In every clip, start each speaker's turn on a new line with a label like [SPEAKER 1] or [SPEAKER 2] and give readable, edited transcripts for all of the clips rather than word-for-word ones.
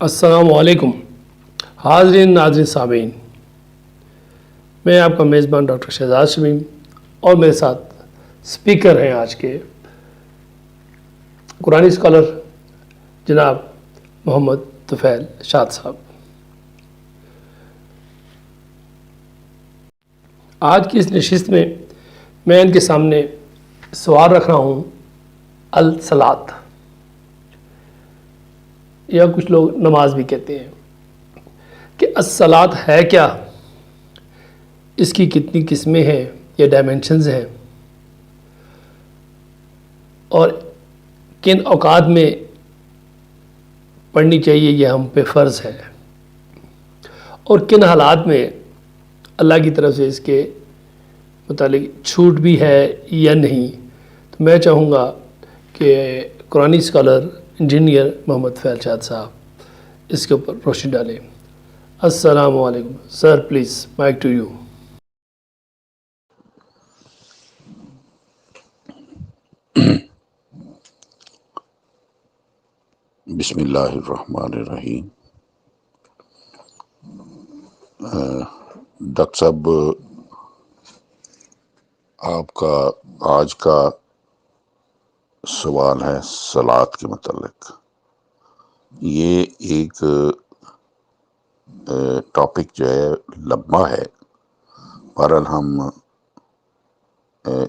[SPEAKER 1] السلام علیکم حاضرین ناظرین سامعین، میں آپ کا میزبان ڈاکٹر شہزاد شمیم اور میرے ساتھ اسپیکر ہیں آج کے قرآنی اسکالر جناب محمد طفیل شاد صاحب۔ آج کی اس نشست میں ان کے سامنے سوال رکھ رہا ہوں الصلاۃ، یا کچھ لوگ نماز بھی کہتے ہیں، کہ الصلاۃ ہے کیا، اس کی کتنی قسمیں ہیں یا ڈائمینشنز ہیں، اور کن اوقات میں پڑھنی چاہیے، یہ ہم پہ فرض ہے، اور کن حالات میں اللہ کی طرف سے اس کے متعلق چھوٹ بھی ہے یا نہیں۔ تو میں چاہوں گا کہ قرآنی اسکالر انجینئر محمد طفیل شاد صاحب اس کے اوپر روشنی ڈالیں۔ السلام علیکم سر، پلیز مائک ٹو یو۔
[SPEAKER 2] بسم اللہ الرحمن الرحیم۔ ڈاکٹر صاحب، آپ کا آج کا سوال ہے صلاۃ کے متعلق۔ یہ ایک ٹاپک جو ہے لمبا ہے، بہرحال ہم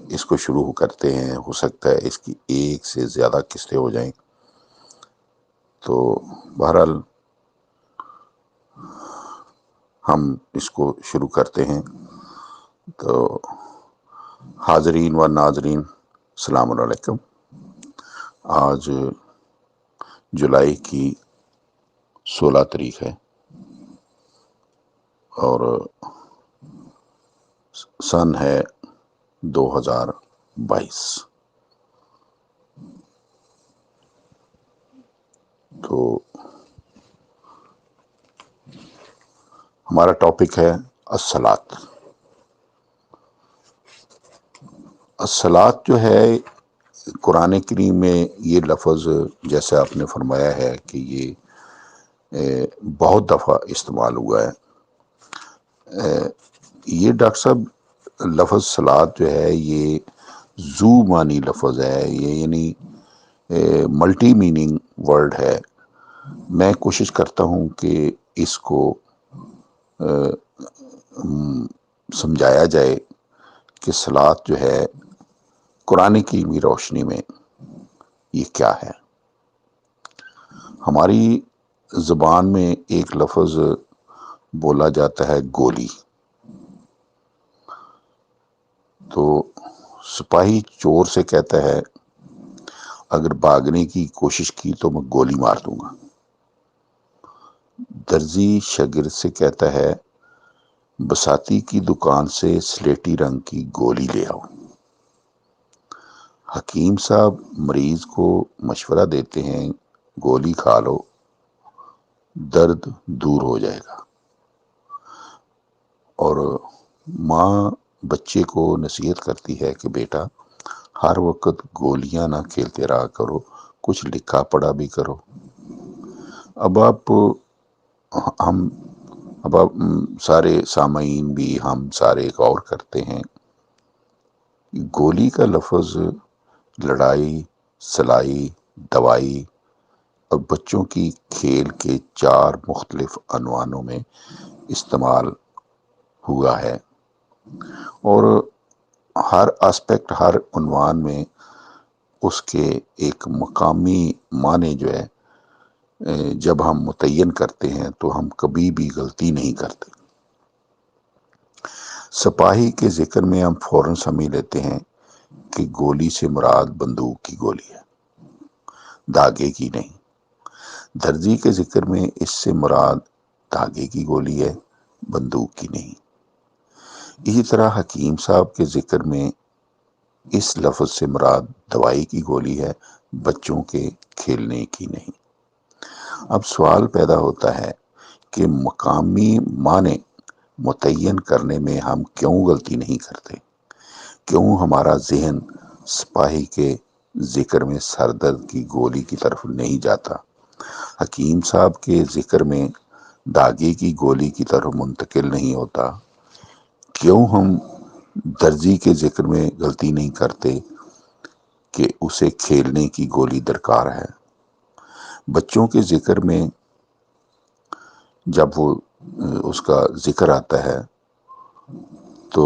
[SPEAKER 2] اس کو شروع کرتے ہیں۔ ہو سکتا ہے اس کی ایک سے زیادہ قسطیں ہو جائیں، تو بہرحال ہم اس کو شروع کرتے ہیں۔ تو حاضرین و ناظرین السلام علیکم۔ آج جولائی کی 16 تاریخ ہے اور سن ہے 2022۔ تو ہمارا ٹاپک ہے الصلاۃ۔ الصلاۃ جو ہے قرآن کریم میں یہ لفظ، جیسے آپ نے فرمایا ہے کہ یہ بہت دفعہ استعمال ہوا ہے۔ یہ ڈاکٹر صاحب لفظ صلاۃ جو ہے یہ ذو معنی لفظ ہے، یہ یعنی ملٹی میننگ ورڈ ہے۔ میں کوشش کرتا ہوں کہ اس کو سمجھایا جائے کہ صلاۃ جو ہے قرآن کی روشنی میں یہ کیا ہے۔ ہماری زبان میں ایک لفظ بولا جاتا ہے گولی۔ تو سپاہی چور سے کہتا ہے اگر بھاگنے کی کوشش کی تو میں گولی مار دوں گا۔ درزی شاگرد سے کہتا ہے بساتی کی دکان سے سلیٹی رنگ کی گولی لے آؤ۔ حکیم صاحب مریض کو مشورہ دیتے ہیں گولی کھا لو، درد دور ہو جائے گا۔ اور ماں بچے کو نصیحت کرتی ہے کہ بیٹا ہر وقت گولیاں نہ کھیلتے رہا کرو، کچھ لکھا پڑھا بھی کرو۔ اب آپ سارے سامعین بھی، ہم سارے غور کرتے ہیں، گولی کا لفظ لڑائی، سلائی، دوائی اور بچوں کی کھیل کے 4 مختلف عنوانوں میں استعمال ہوا ہے، اور ہر اسپیکٹ، ہر عنوان میں اس کے ایک مقامی معنی جو ہے جب ہم متعین کرتے ہیں تو ہم کبھی بھی غلطی نہیں کرتے۔ سپاہی کے ذکر میں ہم فوراً سمجھ لیتے ہیں کہ گولی سے مراد بندوق کی گولی ہے، دھاگے کی نہیں۔ درزی کے ذکر میں اس سے مراد دھاگے کی گولی ہے، بندوق کی نہیں۔ اسی طرح حکیم صاحب کے ذکر میں اس لفظ سے مراد دوائی کی گولی ہے، بچوں کے کھیلنے کی نہیں۔ اب سوال پیدا ہوتا ہے کہ مقامی معنی متعین کرنے میں ہم کیوں غلطی نہیں کرتے؟ کیوں ہمارا ذہن سپاہی کے ذکر میں سردرد کی گولی کی طرف نہیں جاتا؟ حکیم صاحب کے ذکر میں داغے کی گولی کی طرف منتقل نہیں ہوتا، کیوں ہم درزی کے ذکر میں غلطی نہیں کرتے کہ اسے کھیلنے کی گولی درکار ہے؟ بچوں کے ذکر میں جب وہ اس کا ذکر آتا ہے تو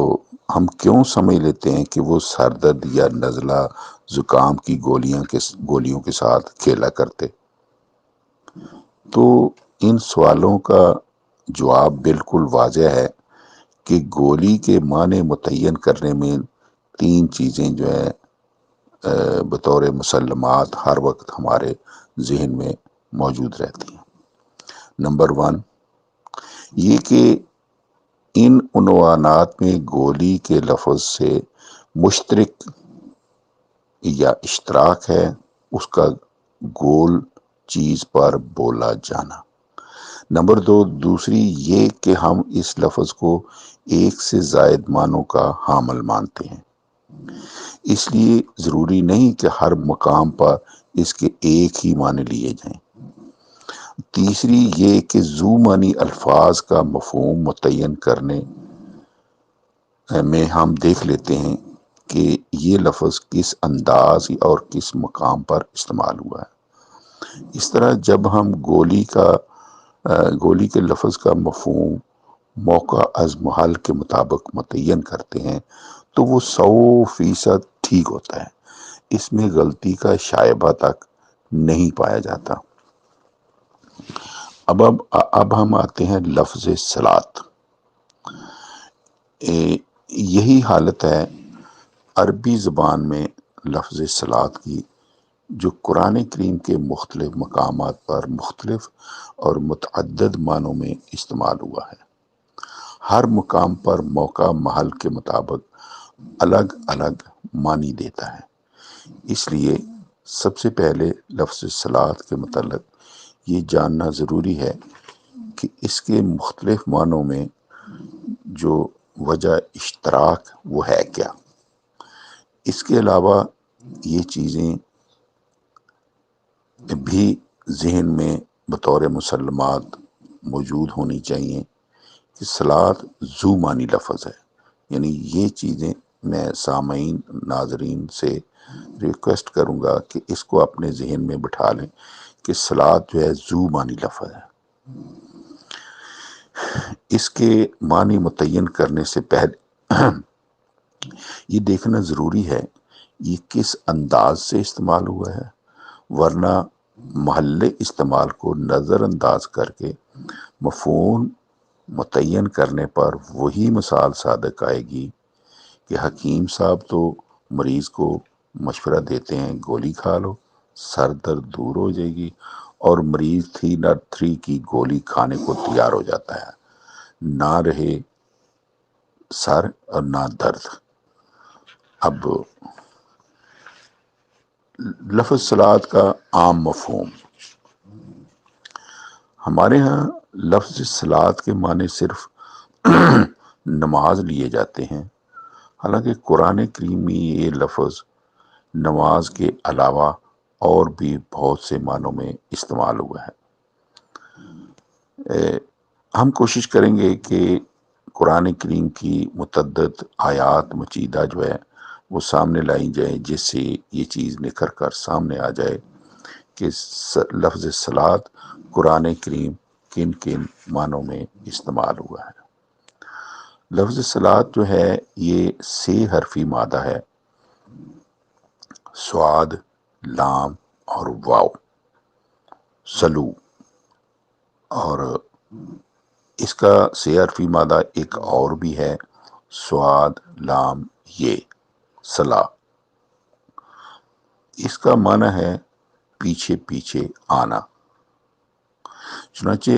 [SPEAKER 2] ہم کیوں سمجھ لیتے ہیں کہ وہ سر درد یا نزلہ زکام کی گولیوں کے ساتھ کھیلا کرتے؟ تو ان سوالوں کا جواب بالکل واضح ہے کہ گولی کے معنی متعین کرنے میں 3 چیزیں جو ہے بطور مسلمات ہر وقت ہمارے ذہن میں موجود رہتی ہیں۔ نمبر 1 یہ کہ ان عنوانات میں گولی کے لفظ سے مشترک یا اشتراک ہے اس کا گول چیز پر بولا جانا۔ نمبر 2 دوسری یہ کہ ہم اس لفظ کو ایک سے زائد معنوں کا حامل مانتے ہیں، اس لیے ضروری نہیں کہ ہر مقام پر اس کے ایک ہی معنی لیے جائیں۔ تیسری یہ کہ ذو معنی الفاظ کا مفہوم متعین کرنے میں ہم دیکھ لیتے ہیں کہ یہ لفظ کس انداز اور کس مقام پر استعمال ہوا ہے۔ اس طرح جب ہم گولی کے لفظ کا مفہوم موقع از محل کے مطابق متعین کرتے ہیں تو وہ 100% ٹھیک ہوتا ہے، اس میں غلطی کا شائبہ تک نہیں پایا جاتا۔ اب ہم آتے ہیں لفظ صلاۃ۔ یہی حالت ہے عربی زبان میں لفظ صلاۃ کی، جو قرآن کریم کے مختلف مقامات پر مختلف اور متعدد معنوں میں استعمال ہوا ہے۔ ہر مقام پر موقع محل کے مطابق الگ الگ معنی دیتا ہے، اس لیے سب سے پہلے لفظ صلاۃ کے متعلق یہ جاننا ضروری ہے کہ اس کے مختلف معنوں میں جو وجہ اشتراک وہ ہے کیا۔ اس کے علاوہ یہ چیزیں بھی ذہن میں بطور مسلمات موجود ہونی چاہیے کہ صلاۃ ذو معنی لفظ ہے، یعنی یہ چیزیں میں سامعین ناظرین سے ریکویسٹ کروں گا کہ اس کو اپنے ذہن میں بٹھا لیں کہ صلاۃ جو ہے ذو معنی لفظ ہے۔ اس کے معنی متعین کرنے سے پہلے یہ دیکھنا ضروری ہے یہ کس انداز سے استعمال ہوا ہے، ورنہ محل استعمال کو نظر انداز کر کے مفہوم متعین کرنے پر وہی مثال صادق آئے گی کہ حکیم صاحب تو مریض کو مشورہ دیتے ہیں گولی کھا لو، سر درد دور ہو جائے گی، اور مریض 3 کی گولی کھانے کو تیار ہو جاتا ہے، نہ رہے سر اور نہ درد۔ اب لفظ صلاۃ کا عام مفہوم، ہمارے ہاں لفظ صلاۃ کے معنی صرف نماز لیے جاتے ہیں، حالانکہ قرآن کریم میں یہ لفظ نماز کے علاوہ اور بھی بہت سے معنوں میں استعمال ہوا ہے۔ ہم کوشش کریں گے کہ قرآن کریم کی متعدد آیات مجیدہ جو ہے وہ سامنے لائی جائیں، جس سے یہ چیز نکھر کر سامنے آ جائے کہ لفظ صلاۃ قرآن کریم کن کن معنوں میں استعمال ہوا ہے۔ لفظ صلاۃ جو ہے یہ 6 حرفی مادہ ہے، صاد، لام اور واو، سلو، اور اس کا 6 حرفی مادہ ایک اور بھی ہے، صاد، لام، یہ، صلا۔ اس کا معنی ہے پیچھے پیچھے آنا۔ چنانچہ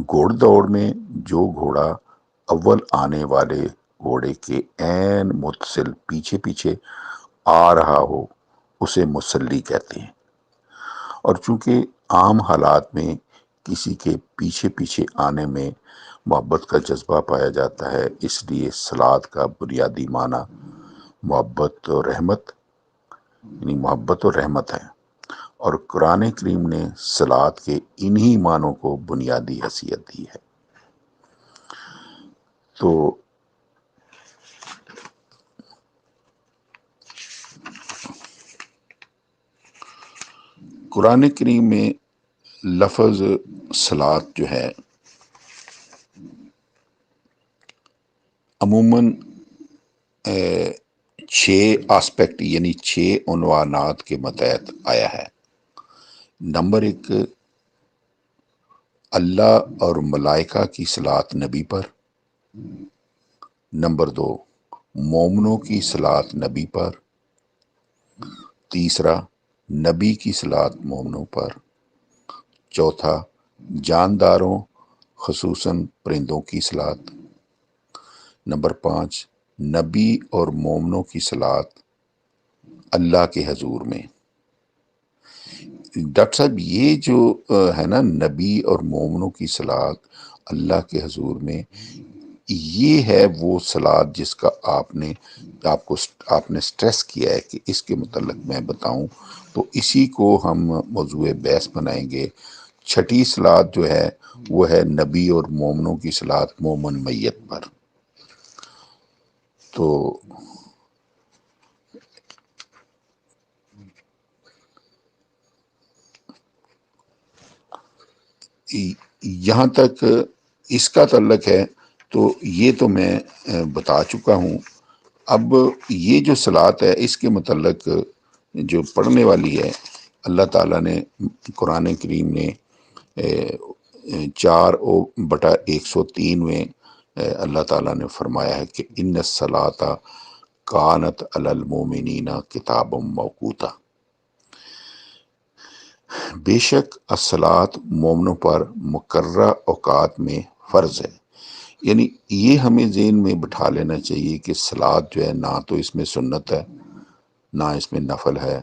[SPEAKER 2] گھوڑ دوڑ میں جو گھوڑا اول آنے والے گھوڑے کے عین متصل پیچھے پیچھے آ رہا ہو اسے مسلی کہتے ہیں، اور چونکہ عام حالات میں کسی کے پیچھے پیچھے آنے میں محبت کا جذبہ پایا جاتا ہے، اس لیے صلاۃ کا بنیادی معنی محبت و رحمت، یعنی محبت و رحمت ہے، اور قرآن کریم نے صلات کے انہی معنوں کو بنیادی حیثیت دی ہے۔ تو قرآن کریم میں لفظ صلات جو ہے عموماً 6 آسپیکٹ یعنی 6 عنوانات کے متحد آیا ہے۔ نمبر 1، اللہ اور ملائکہ کی صلات نبی پر۔ نمبر 2، مومنوں کی صلات نبی پر۔ تیسرا، نبی کی صلات مومنوں پر۔ چوتھا، جانداروں خصوصاً پرندوں کی صلات۔ نمبر 5، نبی اور مومنوں کی صلات اللہ کے حضور میں۔ ڈاکٹر صاحب یہ جو ہے نا نبی اور مومنوں کی صلات اللہ کے حضور میں، یہ ہے وہ صلات جس کا آپ نے سٹریس کیا ہے کہ اس کے متعلق میں بتاؤں، تو اسی کو ہم موضوع بحث بنائیں گے۔ چھٹی صلات جو ہے وہ ہے نبی اور مومنوں کی صلات مومن میت پر۔ تو یہاں تک اس کا تعلق ہے، تو یہ تو میں بتا چکا ہوں۔ اب یہ جو صلات ہے اس کے متعلق جو پڑھنے والی ہے، اللہ تعالیٰ نے قرآن کریم نے 4/103 میں اللہ تعالیٰ نے فرمایا ہے کہ ان الصلاۃ کانت علی المؤمنین کتابا موقوتا، بے شک الصلاۃ مومنوں پر مقررہ اوقات میں فرض ہے۔ یعنی یہ ہمیں ذہن میں بٹھا لینا چاہیے کہ صلات جو ہے نہ تو اس میں سنت ہے، نہ اس میں نفل ہے،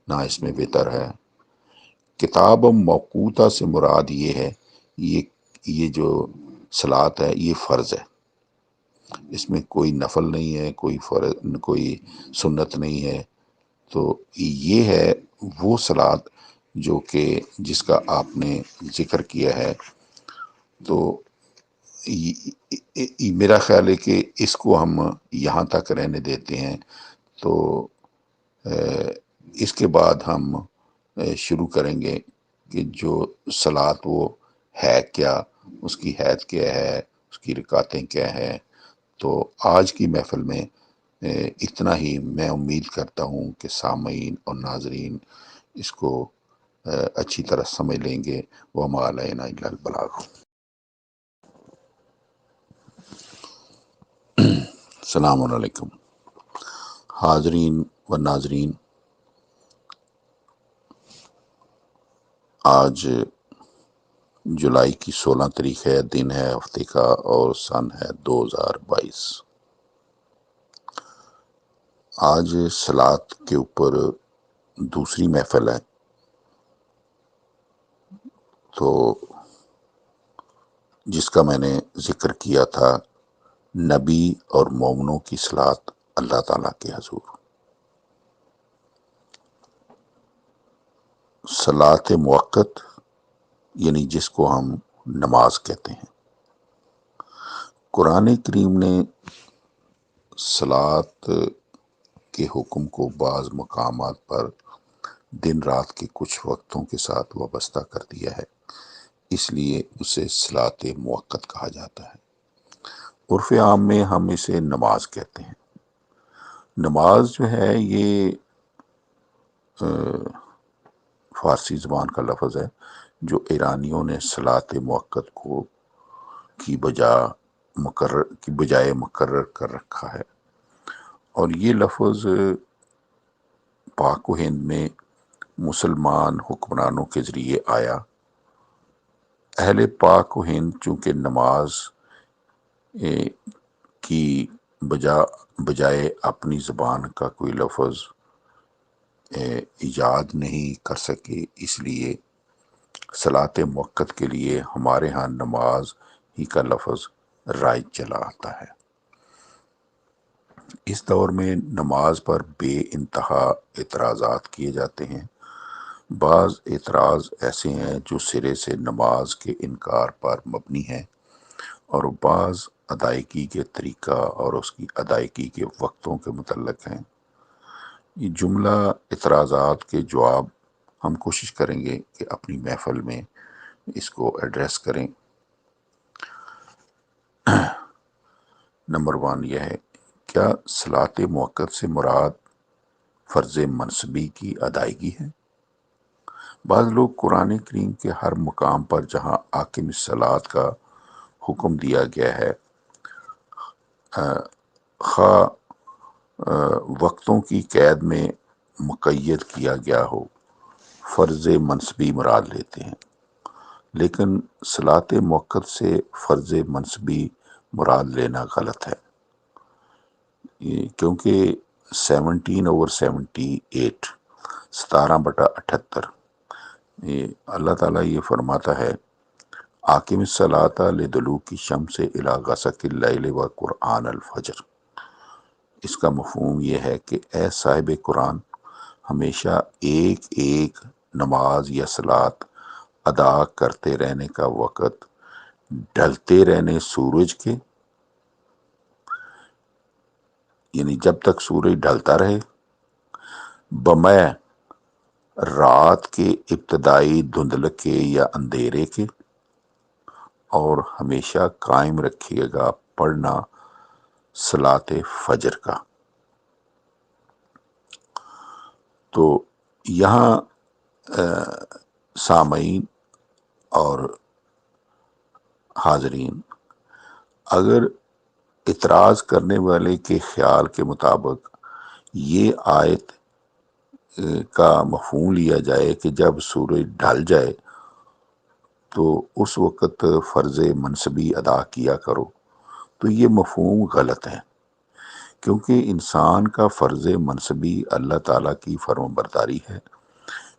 [SPEAKER 2] نہ اس میں وتر ہے۔ کتاب موقوتہ سے مراد یہ ہے، یہ جو صلات ہے یہ فرض ہے، اس میں کوئی نفل نہیں ہے، کوئی سنت نہیں ہے۔ تو یہ ہے وہ صلات جو کہ جس کا آپ نے ذکر کیا ہے۔ تو میرا خیال ہے کہ اس کو ہم یہاں تک رہنے دیتے ہیں۔ تو اس کے بعد ہم شروع کریں گے کہ جو صلات وہ ہے کیا، اس کی حد کیا ہے، اس کی رکعتیں کیا ہے۔ تو آج کی محفل میں اتنا ہی۔ میں امید کرتا ہوں کہ سامعین اور ناظرین اس کو اچھی طرح سمجھ لیں گے۔ وَمَا عَلَيْنَا إِلَّا الْبَلَاغُ۔ السلام علیکم حاضرین و ناظرین، آج جولائی کی 16 تاریخ ہے، دن ہے ہفتے کا، اور سن ہے 2022۔ آج صلات کے اوپر دوسری محفل ہے۔ تو جس کا میں نے ذکر کیا تھا، نبی اور مومنوں کی صلات اللہ تعالیٰ کے حضور۔ صلات موقت یعنی جس کو ہم نماز کہتے ہیں۔ قرآن کریم نے صلات کے حکم کو بعض مقامات پر دن رات کے کچھ وقتوں کے ساتھ وابستہ کر دیا ہے، اس لیے اسے صلات موقت کہا جاتا ہے۔ عرف عام میں ہم اسے نماز کہتے ہیں۔ نماز جو ہے یہ فارسی زبان کا لفظ ہے جو ایرانیوں نے صلات موقت کو کی بجائے مقرر کر رکھا ہے، اور یہ لفظ پاک و ہند میں مسلمان حکمرانوں کے ذریعے آیا۔ اہل پاک و ہند چونکہ نماز کی بجائے اپنی زبان کا کوئی لفظ ایجاد نہیں کر سکے، اس لیے صلات موقت کے لیے ہمارے ہاں نماز ہی کا لفظ رائج چلا آتا ہے۔ اس دور میں نماز پر بے انتہا اعتراضات کیے جاتے ہیں۔ بعض اعتراض ایسے ہیں جو سرے سے نماز کے انکار پر مبنی ہیں، اور بعض ادائیگی کے طریقہ اور اس کی ادائیگی کے وقتوں کے متعلق ہیں۔ یہ جملہ اعتراضات کے جواب ہم کوشش کریں گے کہ اپنی محفل میں اس کو ایڈریس کریں۔ نمبر 1 یہ ہے، کیا صلاۃ موقت سے مراد فرض منصبی کی ادائیگی ہے؟ بعض لوگ قرآن کریم کے ہر مقام پر جہاں اقیم الصلاۃ کا حکم دیا گیا ہے، خواہ وقتوں کی قید میں مقید کیا گیا ہو، فرض منصبی مراد لیتے ہیں، لیکن صلاۃ موقت سے فرض منصبی مراد لینا غلط ہے، کیونکہ 17/78 17/78 اللہ تعالیٰ یہ فرماتا ہے، اقیم الصلاۃ لدلوک الشمس الی غسق اللیل وقرآن الفجر۔ اس کا مفہوم یہ ہے کہ اے صاحب قرآن، ہمیشہ ایک ایک نماز یا صلاۃ ادا کرتے رہنے کا وقت ڈھلتے رہنے سورج کے، یعنی جب تک سورج ڈھلتا رہے، بمع رات کے ابتدائی دھندلکے یا اندھیرے کے، اور ہمیشہ قائم رکھیے گا پڑھنا صلاۃ فجر کا۔ تو یہاں سامعین اور حاضرین، اگر اعتراض کرنے والے کے خیال کے مطابق یہ آیت کا مفہوم لیا جائے کہ جب سورج ڈھل جائے تو اس وقت فرض منصبی ادا کیا کرو، تو یہ مفہوم غلط ہے، کیونکہ انسان کا فرض منصبی اللہ تعالیٰ کی فرمان برداری ہے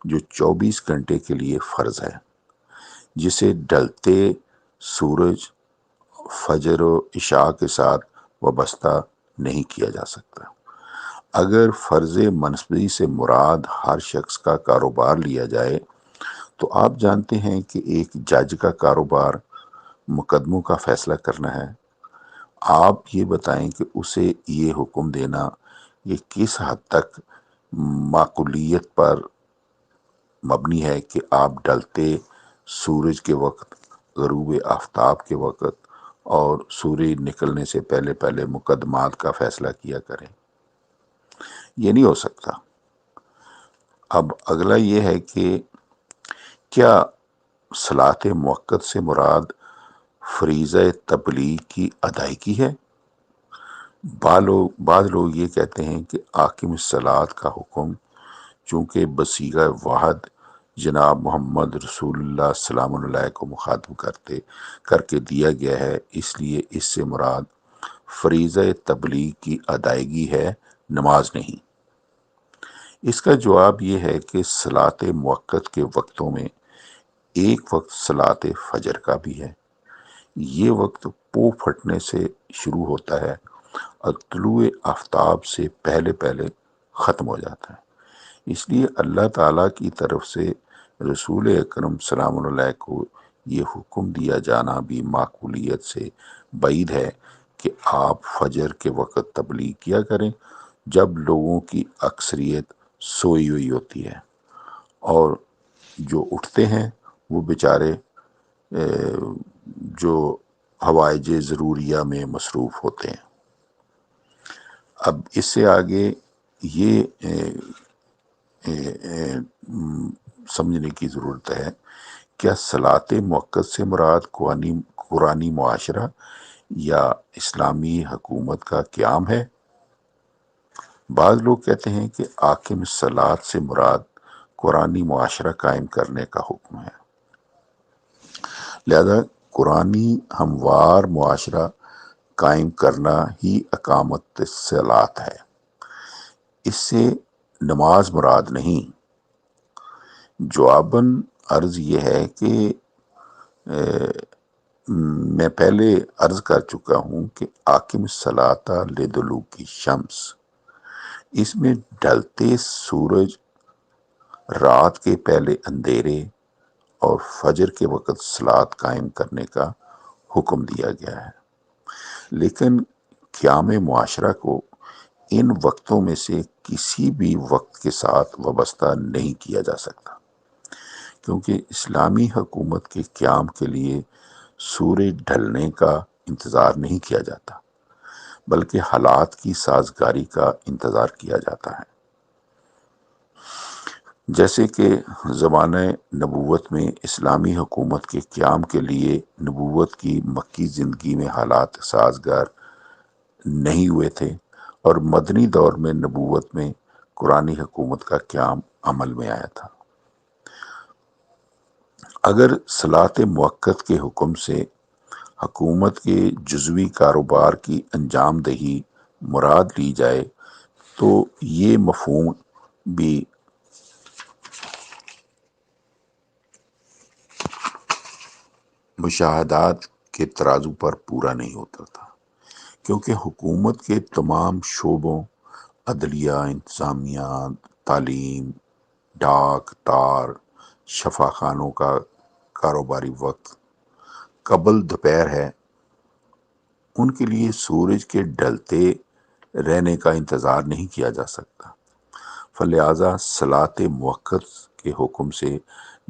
[SPEAKER 2] جو 24 گھنٹے کے لیے فرض ہے، جسے ڈھلتے سورج فجر و عشاء کے ساتھ وابستہ نہیں کیا جا سکتا۔ اگر فرض منصبی سے مراد ہر شخص کا کاروبار لیا جائے تو آپ جانتے ہیں کہ ایک جج کا کاروبار مقدموں کا فیصلہ کرنا ہے۔ آپ یہ بتائیں کہ اسے یہ حکم دینا یہ کس حد تک معقولیت پر مبنی ہے کہ آپ ڈھلتے سورج کے وقت، غروب آفتاب کے وقت اور سورج نکلنے سے پہلے پہلے مقدمات کا فیصلہ کیا کریں؟ یہ نہیں ہو سکتا۔ اب اگلا یہ ہے کہ کیا صلاۃ موقت سے مراد فریضہ تبلیغ کی ادائیگی ہے؟ بعض لوگ یہ کہتے ہیں کہ اقیم الصلاۃ کا حکم چونکہ بصیغہ واحد جناب محمد رسول اللہ سلام علیہ کو مخاطب کر کے دیا گیا ہے، اس لیے اس سے مراد فریضہ تبلیغ کی ادائیگی ہے، نماز نہیں۔ اس کا جواب یہ ہے کہ صلاۃ موقت کے وقتوں میں ایک وقت صلاۃ فجر کا بھی ہے۔ یہ وقت پو پھٹنے سے شروع ہوتا ہے اور طلوع آفتاب سے پہلے پہلے ختم ہو جاتا ہے۔ اس لیے اللہ تعالیٰ کی طرف سے رسول اکرم سلام علیہ کو یہ حکم دیا جانا بھی معقولیت سے بعید ہے کہ آپ فجر کے وقت تبلیغ کیا کریں جب لوگوں کی اکثریت سوئی ہوئی ہوتی ہے، اور جو اٹھتے ہیں وہ بیچارے جو حوائج ضروریہ میں مصروف ہوتے ہیں۔ اب اس سے آگے یہ سمجھنے کی ضرورت ہے، کیا صلاۃ موقت سے مراد قرآنی معاشرہ یا اسلامی حکومت کا قیام ہے؟ بعض لوگ کہتے ہیں کہ اقیم الصلاۃ سے مراد قرآنی معاشرہ قائم کرنے کا حکم ہے، لہذا قرآنی ہموار معاشرہ قائم کرنا ہی اقامت الصلاۃ ہے، اس سے نماز مراد نہیں۔ جواباً عرض یہ ہے کہ میں پہلے عرض کر چکا ہوں کہ اقیم الصلاۃ لدلوک الشمس، اس میں ڈھلتے سورج رات کے پہلے اندھیرے اور فجر کے وقت صلاۃ قائم کرنے کا حکم دیا گیا ہے، لیکن قیام معاشرہ کو ان وقتوں میں سے کسی بھی وقت کے ساتھ وابستہ نہیں کیا جا سکتا، کیونکہ اسلامی حکومت کے قیام کے لیے سورج ڈھلنے کا انتظار نہیں کیا جاتا، بلکہ حالات کی سازگاری کا انتظار کیا جاتا ہے۔ جیسے کہ زمانہ نبوت میں اسلامی حکومت کے قیام کے لیے نبوت کی مکی زندگی میں حالات سازگار نہیں ہوئے تھے، اور مدنی دور میں نبوت میں قرآنی حکومت کا قیام عمل میں آیا تھا۔ اگر صلاۃ موقت کے حکم سے حکومت کے جزوی کاروبار کی انجام دہی مراد لی جائے تو یہ مفہوم بھی مشاہدات کے ترازو پر پورا نہیں ہوتا تھا، کیونکہ حکومت کے تمام شعبوں، عدلیہ، انتظامیہ، تعلیم، ڈاک، تار، شفاخانوں کا کاروباری وقت قبل دوپہر ہے، ان کے لیے سورج کے ڈھلتے رہنے کا انتظار نہیں کیا جا سکتا، فلہذا صلاۃ موقت کے حکم سے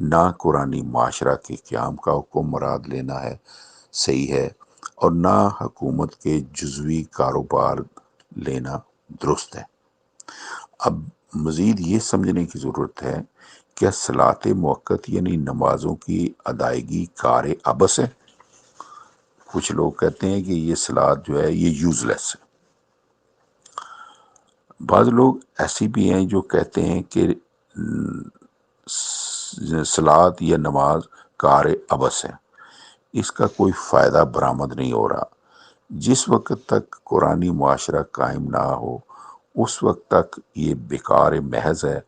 [SPEAKER 2] نہ قرآنی معاشرہ کے قیام کا حکم مراد لینا ہے صحیح ہے، اور نہ حکومت کے جزوی کاروبار لینا درست ہے۔ اب مزید یہ سمجھنے کی ضرورت ہے، کیا صلاۃ موقت یعنی نمازوں کی ادائیگی کار عبث ہے؟ کچھ لوگ کہتے ہیں کہ یہ صلاۃ جو ہے یہ یوز لیس ہے۔ بعض لوگ ایسے بھی ہیں جو کہتے ہیں کہ صلاۃ یا نماز کار عبث ہے، اس کا کوئی فائدہ برآمد نہیں ہو رہا، جس وقت تک قرآنی معاشرہ قائم نہ ہو اس وقت تک یہ بیکار محض ہے،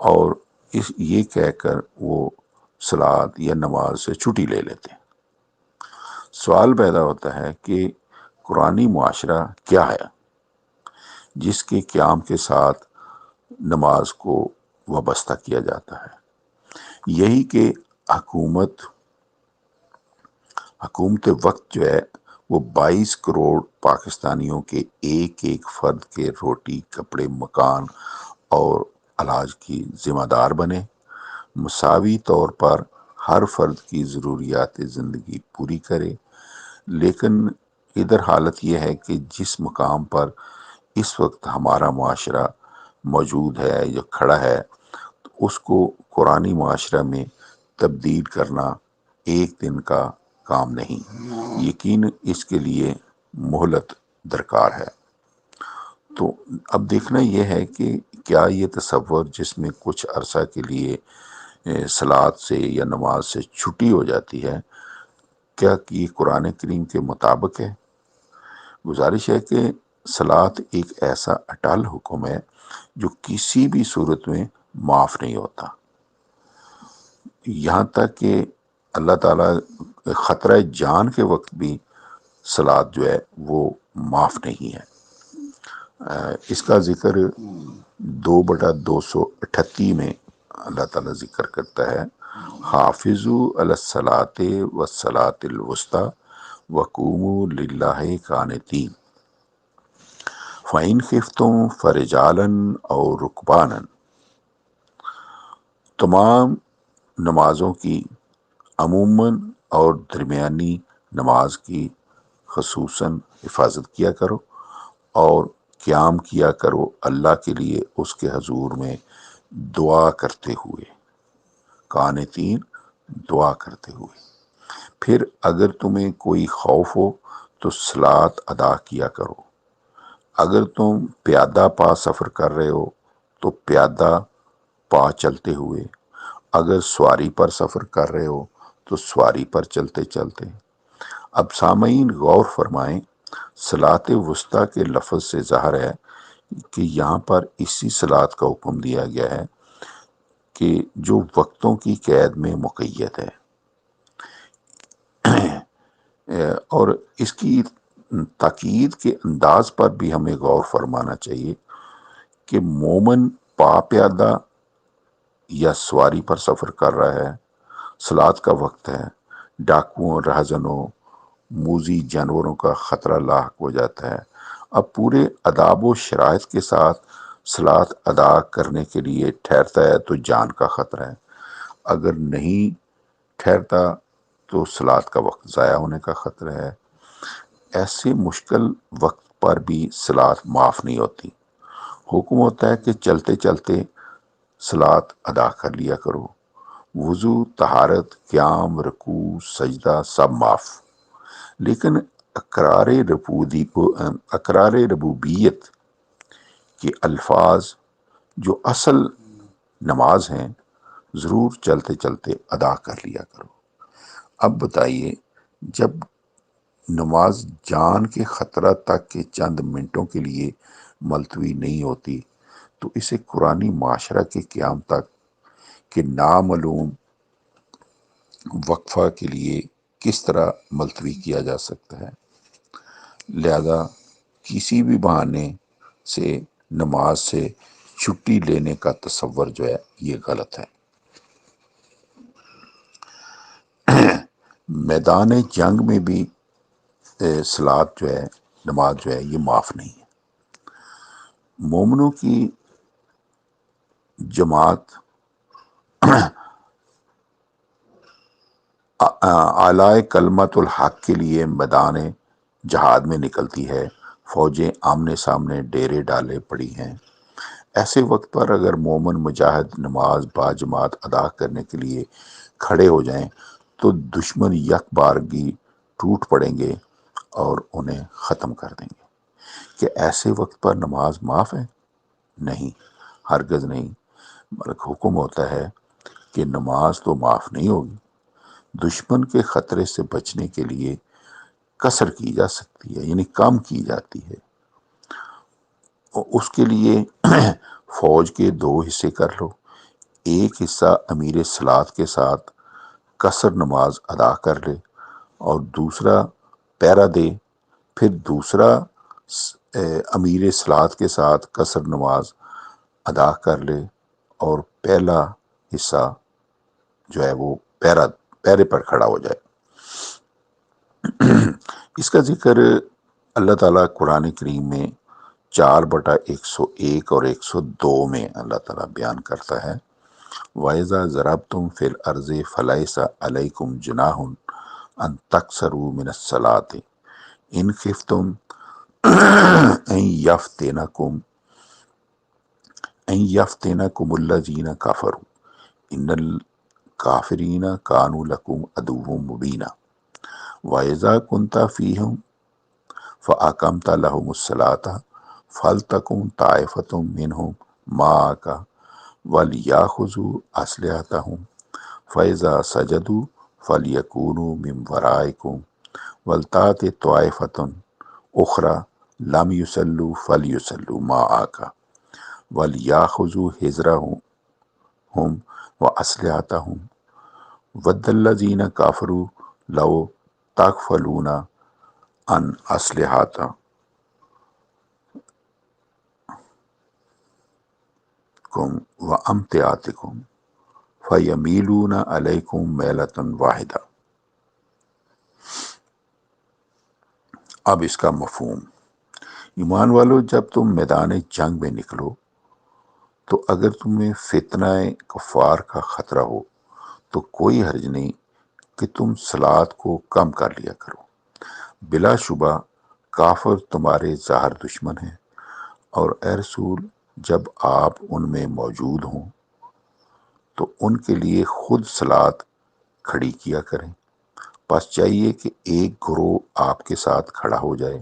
[SPEAKER 2] اور یہ کہہ کر وہ صلاۃ یا نماز سے چھٹی لے لیتے ہیں۔ سوال پیدا ہوتا ہے کہ قرآنی معاشرہ کیا ہے جس کے قیام کے ساتھ نماز کو وابستہ کیا جاتا ہے؟ یہی کہ حکومت وقت جو ہے وہ 22 کروڑ پاکستانیوں کے ایک ایک فرد کے روٹی، کپڑے، مکان اور علاج کی ذمہ دار بنے، مساوی طور پر ہر فرد کی ضروریات زندگی پوری کرے، لیکن ادھر حالت یہ ہے کہ جس مقام پر اس وقت ہمارا معاشرہ موجود ہے یا کھڑا ہے، اس کو قرآنی معاشرہ میں تبدیل کرنا ایک دن کا کام نہیں، یقین اس کے لیے مہلت درکار ہے۔ تو اب دیکھنا یہ ہے کہ کیا یہ تصور جس میں کچھ عرصہ کے لیے صلاۃ سے یا نماز سے چھٹی ہو جاتی ہے، کیا یہ قرآن کریم کے مطابق ہے؟ گزارش ہے کہ صلاۃ ایک ایسا اٹل حکم ہے جو کسی بھی صورت میں معاف نہیں ہوتا، یہاں تک کہ اللہ تعالیٰ خطرہ جان کے وقت بھی صلاۃ جو ہے وہ معاف نہیں ہے۔ اس کا ذکر 2/238 میں اللہ تعالیٰ ذکر کرتا ہے، حافظوا علی الصلاۃ والصلاۃ الوسطی وقوموا للہ قانتین فَإِنْ خِفْتُمْ فَرِجَالًا أَوْ رُكْبَانًا۔ تمام نمازوں کی عموماً اور درمیانی نماز کی خصوصاً حفاظت کیا کرو، اور قیام کیا کرو اللہ کے لیے اس کے حضور میں دعا کرتے ہوئے، قانتین دعا کرتے ہوئے۔ پھر اگر تمہیں کوئی خوف ہو تو صلاۃ ادا کیا کرو، اگر تم پیادہ پا سفر کر رہے ہو تو پیادہ پا چلتے ہوئے، اگر سواری پر سفر کر رہے ہو تو سواری پر چلتے چلتے۔ اب سامعین غور فرمائیں، صلاۃ وسطیٰ کے لفظ سے ظاہر ہے کہ یہاں پر اسی صلاۃ کا حکم دیا گیا ہے کہ جو وقتوں کی قید میں مقید ہے، اور اس کی تاکید کے انداز پر بھی ہمیں غور فرمانا چاہیے کہ مومن پا پیادہ یا سواری پر سفر کر رہا ہے، صلات کا وقت ہے، ڈاکوؤں، رہزنوں، موذی جانوروں کا خطرہ لاحق ہو جاتا ہے، اب پورے آداب و شرائط کے ساتھ صلات ادا کرنے کے لیے ٹھہرتا ہے تو جان کا خطرہ ہے، اگر نہیں ٹھہرتا تو صلات کا وقت ضائع ہونے کا خطرہ ہے۔ ایسے مشکل وقت پر بھی صلات معاف نہیں ہوتی۔ حکم ہوتا ہے کہ چلتے چلتے صلات ادا کر لیا کرو، وضو، طہارت، قیام، رکوع، سجدہ سب معاف، لیکن اقرار ربوبیت کے الفاظ جو اصل نماز ہیں ضرور چلتے چلتے ادا کر لیا کرو۔ اب بتائیے، جب نماز جان کے خطرہ تک کے چند منٹوں کے لیے ملتوی نہیں ہوتی تو اسے قرآنی معاشرہ کے قیام تک کے نامعلوم وقفہ کے لیے کس طرح ملتوی کیا جا سکتا ہے؟ لہذا کسی بھی بہانے سے نماز سے چھٹی لینے کا تصور جو ہے یہ غلط ہے۔ میدان جنگ میں بھی صلات جو ہے، نماز جو ہے یہ معاف نہیں ہے۔ مومنوں کی جماعت اعلی کلمت الحق کے لیے میدان جہاد میں نکلتی ہے، فوجیں آمنے سامنے ڈیرے ڈالے پڑی ہیں، ایسے وقت پر اگر مومن مجاہد نماز با جماعت ادا کرنے کے لیے کھڑے ہو جائیں تو دشمن یک بارگی ٹوٹ پڑیں گے اور انہیں ختم کر دیں گے۔ کہ ایسے وقت پر نماز معاف ہے؟ نہیں، ہرگز نہیں، بلکہ حکم ہوتا ہے کہ نماز تو معاف نہیں ہوگی، دشمن کے خطرے سے بچنے کے لیے قصر کی جا سکتی ہے، یعنی کم کی جاتی ہے۔ اس کے لیے فوج کے دو حصے کر لو، ایک حصہ امیر صلات کے ساتھ قصر نماز ادا کر لے اور دوسرا پیرا دے، پھر دوسرا امیر صلات کے ساتھ قصر نماز ادا کر لے اور پہلا حصہ جو ہے وہ پیرے پر کھڑا ہو جائے۔ اس کا ذکر اللہ تعالیٰ قرآن کریم میں 4/101 اور 102 میں اللہ تعالیٰ بیان کرتا ہے، وَإِذَا ضَرَبْتُمْ فِي الْأَرْضِ فَلَيْسَ عَلَيْكُمْ جُنَاحٌ أَن تَقْصُرُوا مِنَ الصَّلَاةِ إِنْ خِفْتُمْ أَن يَفْتِنَكُمُ الَّذِينَ كَفَرُوا إِنَّ الْكَافِرِينَ كَانُوا لَكُمْ عَدُوًّا مُبِينًا وَإِذَا كُنْتَ فِيهِمْ فَأَقَمْتَ لَهُمُ الصَّلَاةَ فَلْتَكُنْ طَائِفَةٌ مِّنْهُمْ مَعَكَ وَلْيَأْخُذُوا أَسْلِحَتَهُمْ فَإِذَا سَجَدُوا فَلْيَكُونُوا مِنْ وَرَائِكُمْ وَلْتَأْتِ طَائِفَةٌ أُخْرَى لَمْ يُصَلُّوا فَلْيُصَلُّوا مَعَكَ وَلْيَأْخُذُوا حِذْرَهُمْ وَأَسْلِحَتَهُمْ وَدَّ الَّذِينَ كَفَرُوا لَوْ تَغْفَلُونَ عَنْ أَسْلِحَتِكُمْ وَأَمْتِعَتِكُمْ فَيَمِيلُونَ عَلَيْكُمْ مَيْلَةً وَاحِدَةً۔ اب اس کا مفہوم، ایمان والو جب تم میدان جنگ میں نکلو تو اگر تمہیں فتنہ کفار کا خطرہ ہو تو کوئی حرج نہیں کہ تم صلات کو کم کر لیا کرو، بلا شبہ کافر تمہارے ظاہر دشمن ہیں، اور اے رسول جب آپ ان میں موجود ہوں تو ان کے لیے خود صلات کھڑی کیا کریں، پس چاہیے کہ ایک گروہ آپ کے ساتھ کھڑا ہو جائے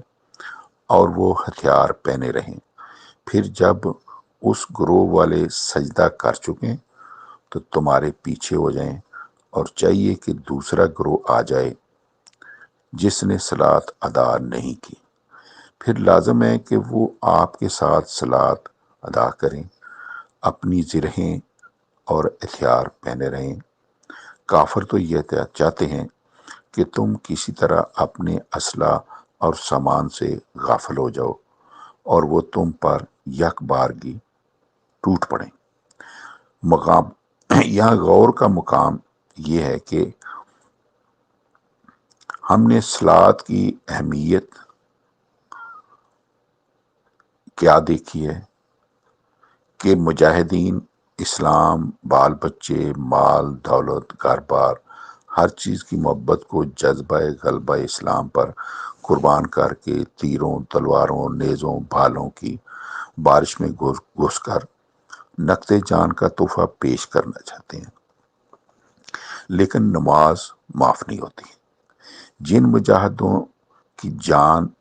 [SPEAKER 2] اور وہ ہتھیار پہنے رہیں، پھر جب اس گروہ والے سجدہ کر چکیں تو تمہارے پیچھے ہو جائیں، اور چاہیے کہ دوسرا گروہ آ جائے جس نے صلات ادا نہیں کی، پھر لازم ہے کہ وہ آپ کے ساتھ صلات ادا کریں، اپنی زرہیں اور ہتھیار پہنے رہیں۔ کافر تو یہ چاہتے ہیں کہ تم کسی طرح اپنے اسلحہ اور سامان سے غافل ہو جاؤ اور وہ تم پر یک بارگی ٹوٹ پڑیں۔ یہاں غور کا مقام یہ ہے کہ ہم نے صلات کی اہمیت کیا دیکھی ہے کہ مجاہدین اسلام، بال بچے، مال، دولت، گھر بار، ہر چیز کی محبت کو جذبہ غلبہ اسلام پر قربان کر کے تیروں، تلواروں، نیزوں، بھالوں کی بارش میں گھس کر نقد جان کا تحفہ پیش کرنا چاہتے ہیں، لیکن نماز معاف نہیں ہوتی۔ جن مجاہدوں کی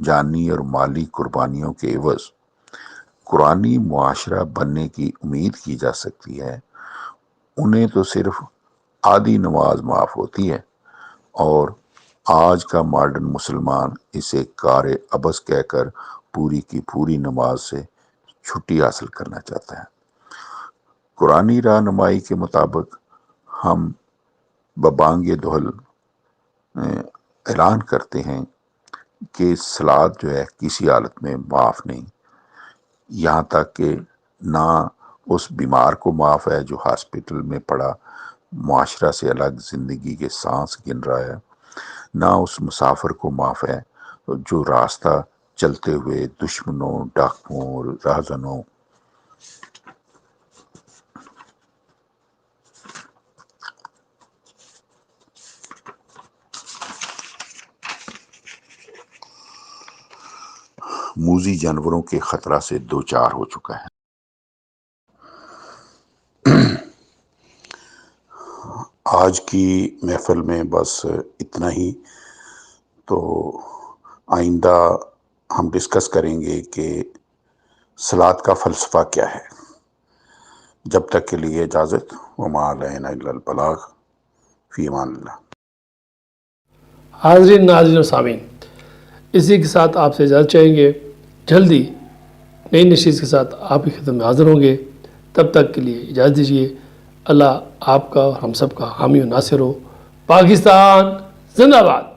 [SPEAKER 2] جانی اور مالی قربانیوں کے عوض قرآنی معاشرہ بننے کی امید کی جا سکتی ہے، انہیں تو صرف آدھی نماز معاف ہوتی ہے، اور آج کا ماڈرن مسلمان اسے کار عبث کہہ کر پوری کی پوری نماز سے چھٹی حاصل کرنا چاہتا ہے۔ قرآنی رہنمائی کے مطابق ہم ببانگ دہل اعلان کرتے ہیں کہ صلات جو ہے کسی حالت میں معاف نہیں، یہاں تک کہ نہ اس بیمار کو معاف ہے جو ہاسپٹل میں پڑا معاشرہ سے الگ زندگی کے سانس گن رہا ہے، نہ اس مسافر کو معاف ہے جو راستہ چلتے ہوئے دشمنوں، ڈاکوؤں، راہزنوں موذی جانوروں کے خطرہ سے دوچار ہو چکا ہے۔ آج کی محفل میں بس اتنا ہی، تو آئندہ ہم ڈسکس کریں گے کہ صلات کا فلسفہ کیا ہے۔ جب تک کے لیے اجازت، وما علینا الا البلاغ، فی امان اللہ۔
[SPEAKER 1] حاضرین، ناظرین و سامعین، اسی کے ساتھ آپ سے اجازت چاہیں گے، جلدی نئی نشست کے ساتھ آپ کی خدمت میں حاضر ہوں گے۔ تب تک کے لیے اجازت دیجیے۔ اللہ آپ کا اور ہم سب کا حامی و ناصر ہو۔ پاکستان زندہ باد۔